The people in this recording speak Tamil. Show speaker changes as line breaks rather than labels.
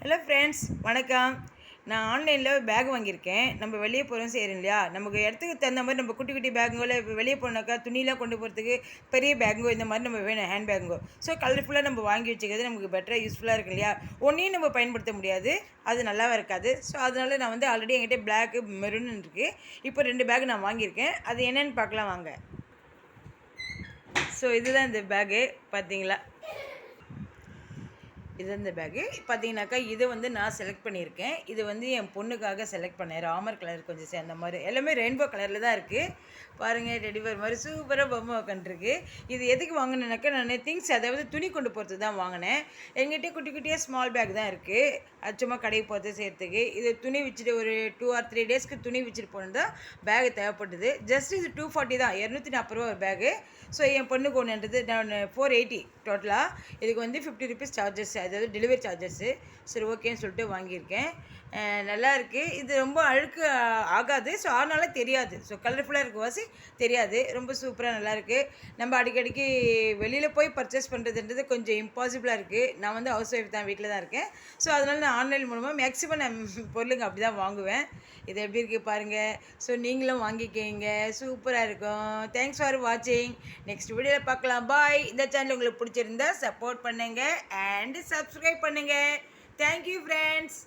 ஹலோ ஃப்ரெண்ட்ஸ், வணக்கம். நான் ஆன்லைனில் பேக் வாங்கியிருக்கேன். நம்ம வெளியே போகிறோம் செய்கிறோம் இல்லையா, நமக்கு இடத்துக்கு தகுந்த மாதிரி நம்ம குட்டி குட்டி பேங்குங்கோ இல்லை வெளியே போனாக்கா துணியெலாம் கொண்டு போகிறதுக்கு பெரிய பேங்கோ இந்த மாதிரி நம்ம வேணும், ஹேண்ட் பேங்கோ. ஸோ கலர்ஃபுல்லாக நம்ம வாங்கி வச்சுக்கிறது நமக்கு பெட்டராக யூஸ்ஃபுல்லாக இருக்கு இல்லையா. ஒன்றையும் நம்ம பயன்படுத்த முடியாது, அது நல்லாவே இருக்காது. ஸோ அதனால நான் ஆல்ரெடி என்கிட்ட பிளாக்கு மெரூன் இருக்குது. இப்போ 2 பேக் நான் வாங்கியிருக்கேன். அது என்னென்னு பார்க்கலாம் வாங்க. ஸோ இதுதான் இந்த பேகு, பார்த்தீங்களா? இது இந்த பேகு பார்த்தீங்கன்னாக்கா, இது நான் செலக்ட் பண்ணியிருக்கேன். இது என் பொண்ணுக்காக செலக்ட் பண்ணேன். ராமர் கலர் கொஞ்சம் சேர்ந்த மாதிரி, எல்லாமே ரெயின்போ கலரில் தான் இருக்குது. பாருங்கள், ரெடிவர் மாதிரி சூப்பராக பொம்மை உட்காந்துருக்கு. இது எதுக்கு வாங்கினேனாக்கா, நான் திங்ஸ் அதாவது துணி கொண்டு போகிறது தான் வாங்கினேன். எங்கிட்ட குட்டி குட்டியாக ஸ்மால் பேக் தான் இருக்குது. அது சும்மா கடைக்கு போகிறது செய்கிறதுக்கு. இது துணி வச்சுட்டு ஒரு 2 or 3 டேஸ்க்கு துணி வச்சுட்டு போனது தான் பேகு தேவைப்பட்டது. ஜஸ்ட் இது 240 தான், 240 ரூபா ஒரு பேகு. ஸோ என் பொண்ணுக்கு ஒன்றுன்றது நான் 480 டோட்டலாக. இதுக்கு 50 ருபீஸ் சார்ஜஸ், அதாவது டெலிவரி சார்ஜஸ்ஸு. சரி ஓகேன்னு சொல்லிட்டு வாங்கியிருக்கேன். நல்லா இருக்குது. இது ரொம்ப அழுக்கு ஆகாது. ஸோ அதனால தெரியாது. ஸோ கலர்ஃபுல்லாக இருக்க வாசி தெரியாது. ரொம்ப சூப்பராக நல்லாயிருக்கு. நம்ம அடிக்கடிக்கு வெளியில் போய் பர்ச்சேஸ் பண்ணுறதுன்றது கொஞ்சம் இம்பாசிபிளாக இருக்குது. நான் ஹவுஸ் ஒய்ஃப் தான், வீட்டில் தான் இருக்கேன். ஸோ அதனால் நான் ஆன்லைன் மூலமாக மேக்ஸிமம் நான் பொருளுங்க அப்படி தான் வாங்குவேன். இது எப்படி இருக்குது பாருங்கள். ஸோ நீங்களும் வாங்கிக்கிங்க, சூப்பராக இருக்கும். தேங்க்ஸ் ஃபார் வாட்சிங். நெக்ஸ்ட் வீடியோவில் பார்க்கலாம். பாய். இந்த சேனல் உங்களுக்கு பிடிச்சிருந்தா சப்போர்ட் பண்ணுங்கள் அண்ட் சப்ஸ்கிரைப் பண்ணுங்கள். Thank you friends.